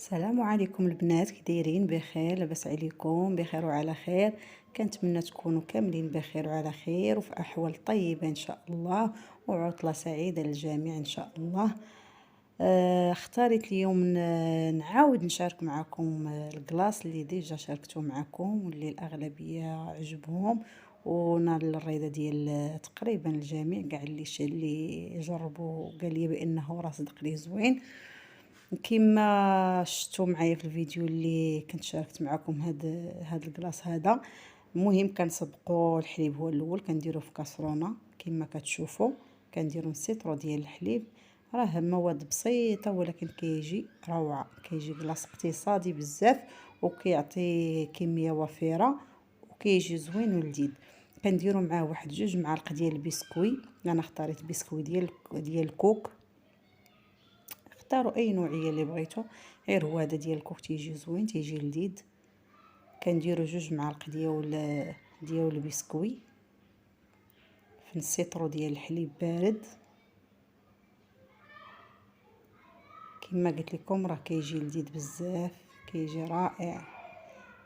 السلام عليكم البنات، كي دايرين؟ بخير؟ لاباس عليكم؟ بخير وعلى خير. كنتمنى تكونوا كاملين بخير وعلى خير وفي احوال طيبه ان شاء الله، وعطله سعيده للجميع ان شاء الله. اختاريت اليوم نعاود نشارك معكم الكلاص اللي ديجا شاركته معكم واللي الاغلبيه عجبهم، ونال الرضا ديال تقريبا الجميع. كاع اللي جربوا قال لي بانه راه صدق ليه زوين. كما شفتوا معايا في الفيديو اللي كنت شاركت معكم هاد الكلاص هذا. المهم كنسبقوا الحليب هو الاول، كنديرو في كاسرونه كما كتشوفوا. كنديرو نسيطرو ديال الحليب، راه مواد بسيطه ولكن كيجي روعه، كيجي كلاص اقتصادي بزاف وكيعطي كميه وفيره وكيجي زوين ولذيذ. كنديرو معاه واحد 2 معالق ديال البسكوي. انا اختاريت بسكوي ديال الكوك، اختاروا اي نوعيه اللي بغيتو، غير هو هذا ديال الكوك تيجي زوين تيجي لذيذ. كنديروا 2 معالق ديال البسكوي في السيطرو ديال الحليب بارد. كما قلت لكم راه كيجي لذيذ بزاف، كيجي رائع.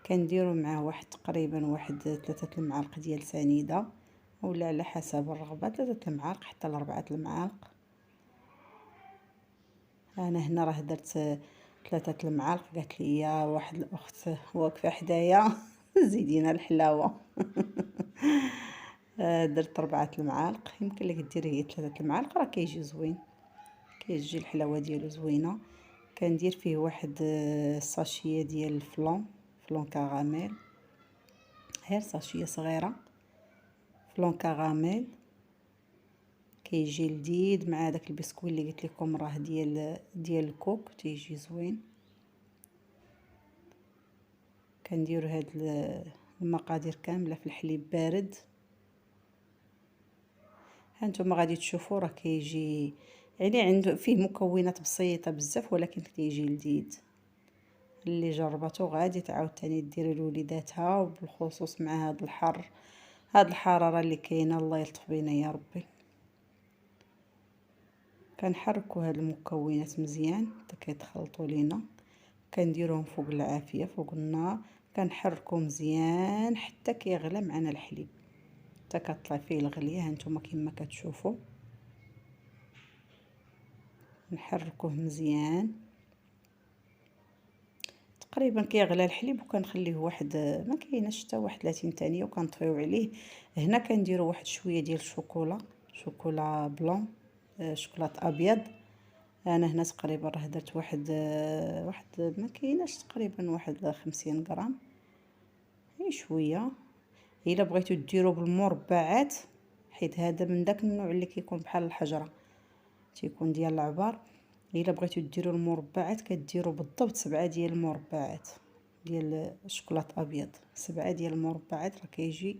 كنديروا معاه تقريبا واحد 3 المعالق ديال سنيده، ولا على حسب الرغبه 3 المعالق حتى ل4 المعالق. انا هنا راه درت 3 المعالق. قالت لي واحد الاخت واقفه حدايا زيدينا الحلاوه. درت 4 المعالق، يمكن لك ديري هي 3 المعالق، راه كيجي زوين، كيجي الحلاوه ديالو زوينه. كندير فيه واحد الساشيه ديال فلون كراميل، غير ساشيه صغيره فلون كراميل. كيجي لذيذ مع داك البسكويت اللي قلت لكم راه ديال الكوك تيجي زوين. كنديروا هاد المقادير كامله في الحليب بارد. هانتوما غادي تشوفوا راه كيجي يعني عنده فيه مكونات بسيطه بزاف ولكن كيجي لذيذ. اللي جربته غادي تعاود تاني دير لوليداتها، وبالخصوص مع هاد الحر، هاد الحراره اللي كاينه. الله يلطف بينا يا ربي. كنحركوا هاد المكونات مزيان حتى كيتخلطوا لينا. كنديروهم فوق العافيه فوق النار، كنحركوا مزيان حتى كيغلى معنا الحليب، حتى كطلع فيه الغليه. هانتوما كما كتشوفوا نحركوه مزيان تقريبا كيغلى الحليب، وكنخليه واحد ما كايناش حتى واحد 30 ثانيه وكنطفيو عليه. هنا كنديروا واحد شويه ديال شوكولا بلون، شوكولات ابيض. انا هنا تقريبا راه درت واحد ما كايناش تقريبا واحد 50 غرام، هي شويه. الا بغيتو ديروا بالمربعات، حيت هذا من داك النوع اللي كيكون بحال الحجره، تيكون ديال العبار. الا بغيتو ديروا المربعات كديروا بالضبط 7 ديال المربعات ديال الشوكولات ابيض. 7 ديال المربعات راه كيجي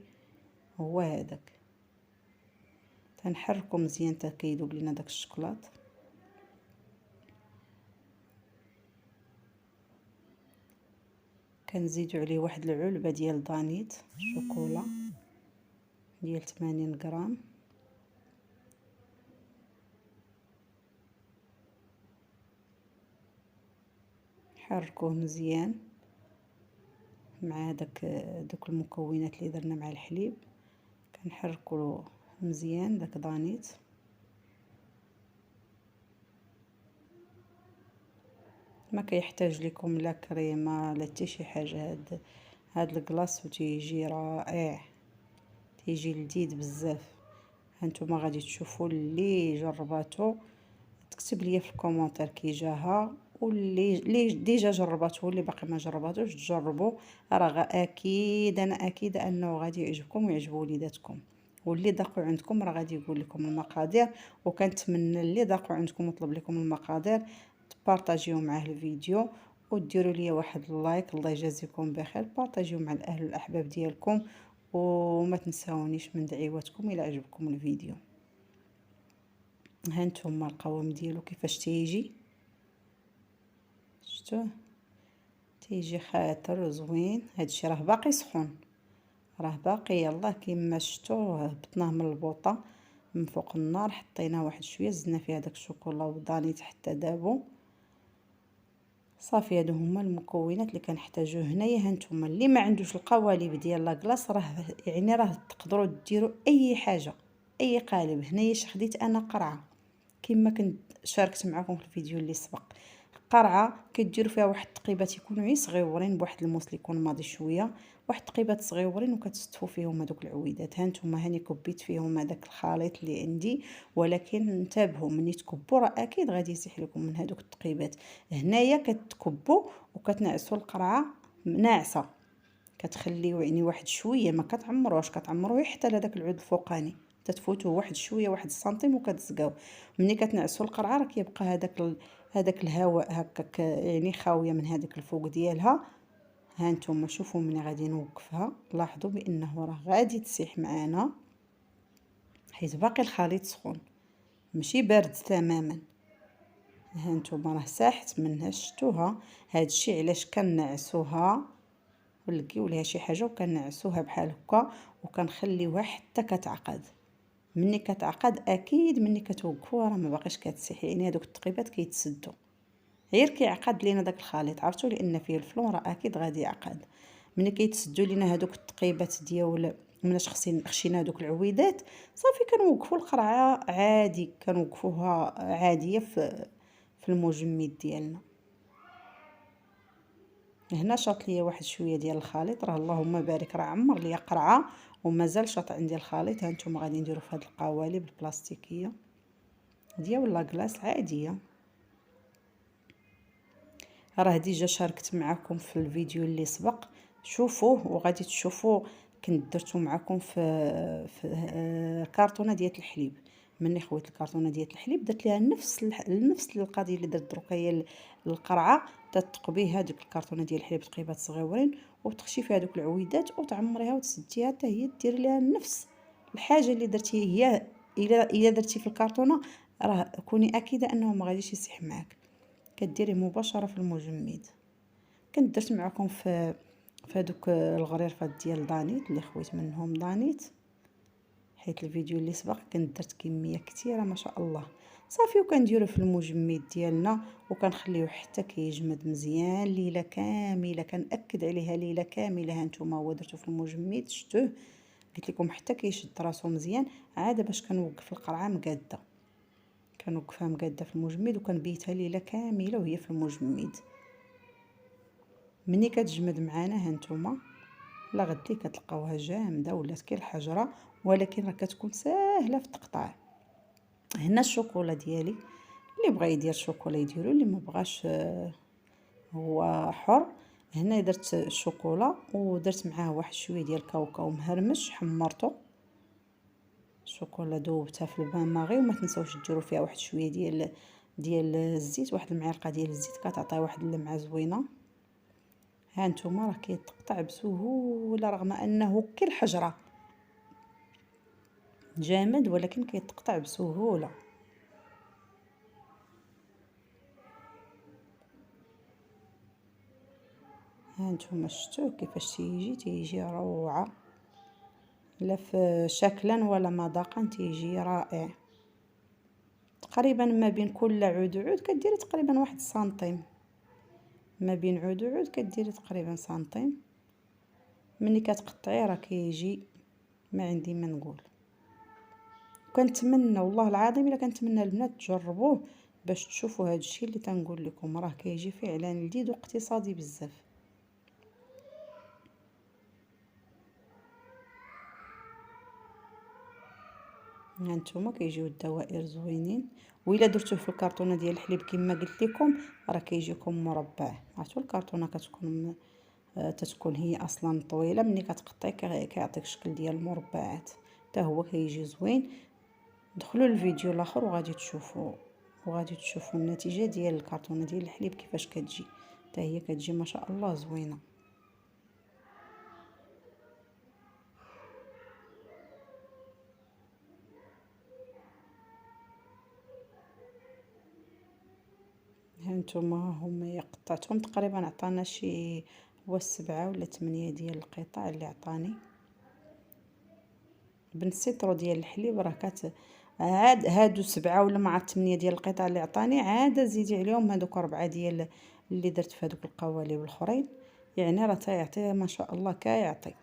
هو هذاك. تنحركو مزيان حتى كيذوب لينا داك الشوكولات. كنزيدو عليه واحد العلبه ديال دانيت شوكولا ديال 80 غرام. حركوه مزيان مع دوك المكونات اللي درنا مع الحليب. كنحركو مزيان داك دانيت. ما كيحتاج لكم لا كريمه لا حتى شي حاجه. هاد الكلاص وتيجي رائع، تيجي لذيذ بزاف. هانتوما غادي تشوفوا اللي جرباتو تكتب لي في الكومونتير كي جاها، واللي ديجا جرباتو واللي باقي ما جرباتوش تجربوا. راه اكيد انا اكيده انه غادي يعجبكم ويعجبوا وليداتكم. واللي ضاقوا عندكم راه غادي يقول لكم المقادير، وكنتمنى اللي ضاقوا عندكم وطلب لكم المقادير تبارطاجيو معاه الفيديو وديروا لي واحد اللايك. الله يجازيكم بخير. بارطاجيو مع الاهل والاحباب ديالكم، وما تنساونيش من دعواتكم الى عجبكم الفيديو. هانتوما القوام ديالو كيفاش تيجي، شفتوه تيجي خاطر زوين. هادشي راه باقي سخون، راه باقي يلاه كما شفتوه هبطناه من البوطه من فوق النار، حطينا واحد شويه زدنا فيها داك الشوكولا ودانيت حتى دابو. صافي هادو هما المكونات اللي كنحتاجوه هنايا. هانتوما اللي ما عندوش القوالب ديال لاكلاص راه تقدروا ديروا اي حاجه، اي قالب. هنايا خديت انا قرعه كما كنت شاركت معكم في الفيديو اللي سبق. قرعه كديروا فيها واحد التقيبات يكونوا غير صغيورين بواحد الموس اللي يكون ماضي شويه، واحد التقيبات صغيورين، وكتستفوا فيهم هذوك العويدات. هانتوما هاني كبيت فيهم هذاك الخليط اللي عندي، ولكن انتبهوا ملي تكبوا راه اكيد غادي يسيح لكم من هذوك التقيبات. هنايا كتكبوا وكتنعسوا القرعه ناعسه، كتخليو يعني واحد شويه، ما كتعمروش، كتعمروه حتى لهداك العود الفوقاني، تتفوتوه واحد شويه، واحد السنتيم، وكتزقاو. ملي كتنعسوا القرعه راه كيبقى هذاك الهواء هكاك يعني خاويه من هذاك الفوق ديالها. ها نتوما شوفوا ملي غادي نوقفها، لاحظوا بانه راه غادي تسيح معانا حيت باقي الخليط سخون ماشي بارد تماما. ها نتوما راه ساحت منها، شفتوها؟ هادشي علاش كنعسوها ونلقيو ليها شي حاجه وكنعسوها بحال هكا وكنخليوها حتى كتعقد. مني كتعقد اكيد مني كتوقفوها راه ما باقيش كتسيح، يعني هذوك التقيبات كيتسدوا غير كيعقد لينا داك الخليط، عرفتوا لان فيه الفلون راه اكيد غادي يعقد. ملي كيتسدوا لينا هذوك التقيبات ديال مناش خشينا هذوك العويدات، صافي كنوقفوا القرعه عادي، كنوقفوها عاديه في المجمد ديالنا. هنا شاط ليا واحد شويه ديال الخليط، راه اللهم بارك راه عمر ليا قرعه ومازال شاط عندي الخليط. ها نتوما غادي نديرو في هاد القوالب البلاستيكيه ديال لاكلاص عاديه. راه ديجا شاركت معكم في الفيديو اللي سبق، شوفوه وغادي تشوفوا. كنت درتو معكم في كرتونه ديال الحليب. مني خويت الكرتونه ديال الحليب درت ليها نفس القضيه اللي درت دروكا هي القرعه. تتقبي هذيك الكرتونه ديال الحليب تقيبات صغيورين وتخشي فيها دوك العويدات وتعمريها وتسديها حتى هي دير ليها نفس الحاجه اللي درتي هي. الا درتي في الكرتونه راه كوني اكيده انه ما غاديش يصيح معاك، كديريه مباشره في المجمد. كنت درت معكم في هذوك الغريرفات ديال دانيت اللي خويت منهم دانيت، حيت الفيديو اللي سبق كنت درت كميه كثيره ما شاء الله. صافي وكنديرو في المجمد ديالنا وكنخليوه حتى كيجمد مزيان ليله كامله، كنأكد عليها ليله كامله. هانتوما هو درتو في المجمد شفتوه، قلت لكم حتى كيشد راسو مزيان. عاد باش كنوقف القرعه مقاده، كنوقفها مقاده في المجمد وكنبيتها ليله كامله وهي في المجمد. مني كتجمد معانا هانتوما لا غدي كتلقاوها جامده ولات كي الحجره، ولكن راه كتكون ساهله في التقطاع. هنا الشوكولا ديالي، اللي بغى يدير شوكولا يديرو، اللي ما بغاش هو حر. هنا درت الشوكولا ودرت معاه واحد شويه ديال الكاوكاو مهرمش حمرته. الشوكولا دوبتها في البان ماغي، وما تنساوش ديروا فيها واحد شويه ديال الزيت، واحد المعلقه ديال الزيت كتعطي واحد اللمعه زوينه. ها نتوما راه كيتقطع بسهوله رغم انه كالحجره جامد، ولكن كيتقطع بسهوله. ها نتوما شفتوه كيفاش تيجي روعه، لا في شكلا ولا مذاقا تيجي رائع. تقريبا ما بين كل عود وعود كديري تقريبا واحد سنتيم، ما بين عود وعود كديري تقريبا سنتيم. ملي كتقطعي راه كيجي ما عندي ما نقول. كنتمنى والله العظيم الا كنتمنى البنات تجربوه باش تشوفوا هذا الشيء اللي تنقول لكم، راه كيجي فعلا لذيذ واقتصادي بزاف. هانتوما كيجيو الدوائر زوينين، وإلا درتوه في الكرتونه ديال الحليب كما قلت لكم راه كيجيكم مربع. عرفتوا الكرتونه تتكون هي اصلا طويله، ملي كتقطعي كيعطيك شكل ديال المربعات، حتى هو كيجي زوين. دخلوا الفيديو الاخر وغادي تشوفوا النتيجه ديال الكرتونه ديال الحليب كيفاش كتجي، حتى هي كتجي ما شاء الله زوينه. هانتوما هما قطعتهم تقريبا عطانا شي هو 7 ولا 8 ديال القطع اللي عطاني. بالسيترو ديال الحليب راه عاد هادو 7 ولا مع 8 ديال القطع اللي عطاني، عاد زيدي عليهم هادوك 4 ديال اللي درت في هذوك القوالب الاخرين، يعني راه تيعطي ما شاء الله كيعطي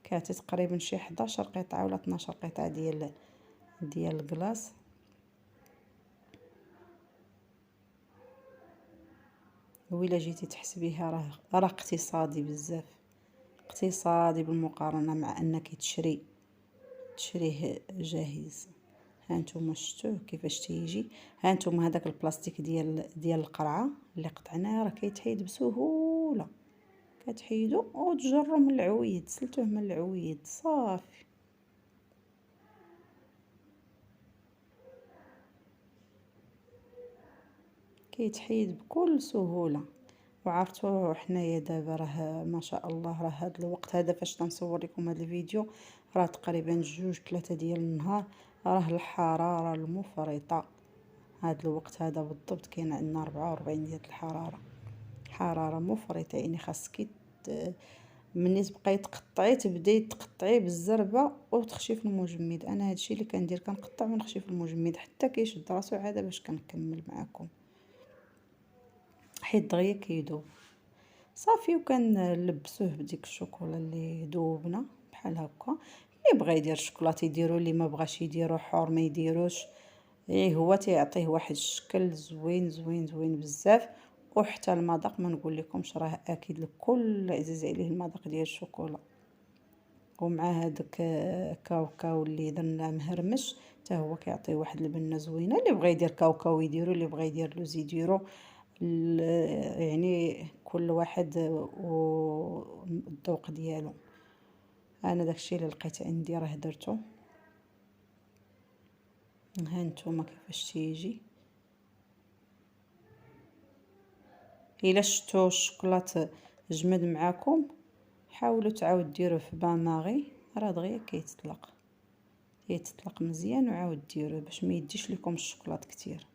تقريبا شي 11 قطعه ولا 12 قطعه ديال الكلاص. وإلا جيتي تحسبيها راه اقتصادي بزاف، اقتصادي بالمقارنه مع انك تشريه جاهز. هانتوما شفتوه كيفاش تيجي. هانتوما هذاك البلاستيك ديال القرعه اللي قطعناه راه كيتحيد بسهوله، كتحيدو وتجرو من العويد، سلتوه من العويد صافي. كيتحيد بكل سهوله. وعرفتوا حنايا دابا راه ما شاء الله راه هذا الوقت هذا فاش تنصور لكم هذا الفيديو راه تقريبا 2 3 ديال النهار، راه الحراره المفرطه. هذا الوقت هذا بالضبط كاين عندنا 44 ديال الحراره، حراره مفرطه. يعني خاصك مني تبقاي تقطعي تبداي تقطعي بالزربه وتخشي في المجمد. انا هادشي اللي كندير، كنقطع ونخشي في المجمد حتى كيشد راسو عاد باش كنكمل معكم، حيت دغيا كيدوب صافي. وكنلبسوه بديك الشوكولا اللي ذوبنا بحال هكا. اللي بغى يدير الشوكولاته يديرو، اللي ما بغاش يديرو حور ما يديروش. هو تيعطيه واحد الشكل زوين زوين زوين بزاف. وحتى المذاق ما نقول لكمش، راه اكيد لكل عزيز عليه المذاق ديال الشوكولا. ومع هذاك كاوكاو اللي درنا مهرمش حتى هو كيعطي واحد البنه زوينه. اللي بغى يدير كاوكاو يديرو، اللي بغى يدير لوز يديرو. يعني كل واحد والذوق ديالو. انا داكشي اللي لقيت عندي راه درته. ها نتوما كيفاش تيجي. الا شفتوا الشوكولات جمد معاكم حاولوا تعاود ديروه في بان ماغي، راه دغيا كيتطلق مزيان. وعاود ديروه باش ما يديش لكم الشوكولات كتير.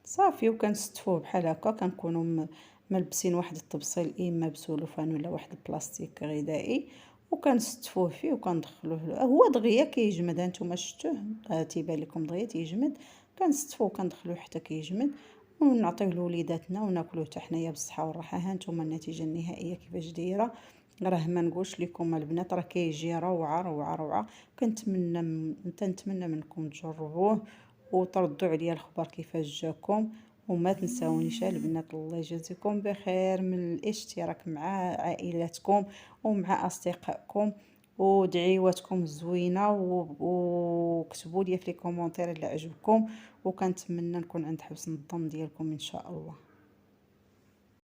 صافي. وكنستفوه بحال هكا، كنكونوا ملبسين واحد الطبسيل اما بسلوفان ولا واحد البلاستيك غذائي، وكنستفوه فيه وكندخلوه هو دغيا كيجمد. هانتوما شفتوه تيبان لكم دغيا تيجمد. كنستفوه كندخلوه حتى كيجمد ونعطيوه لوليداتنا وناكلوه حتى حنايا بالصحه والراحه. هانتوما النتيجه النهائيه كيفاش دايره. راه ما نقولش لكم البنات راه كيجي روعه روعه روعه. كنتمنى منكم تجربوه وتردوا عليا الخبر كيفاش جاكم. وما تنساونيش البنات، الله يجازيكم بخير من الاشتراك مع عائلاتكم ومع اصدقائكم ودعيواتكم الزوينه. وكتبوا لي في لي كومونتير اللي عجبكم، وكنتمنى نكون عند حسن الظن ديالكم ان شاء الله.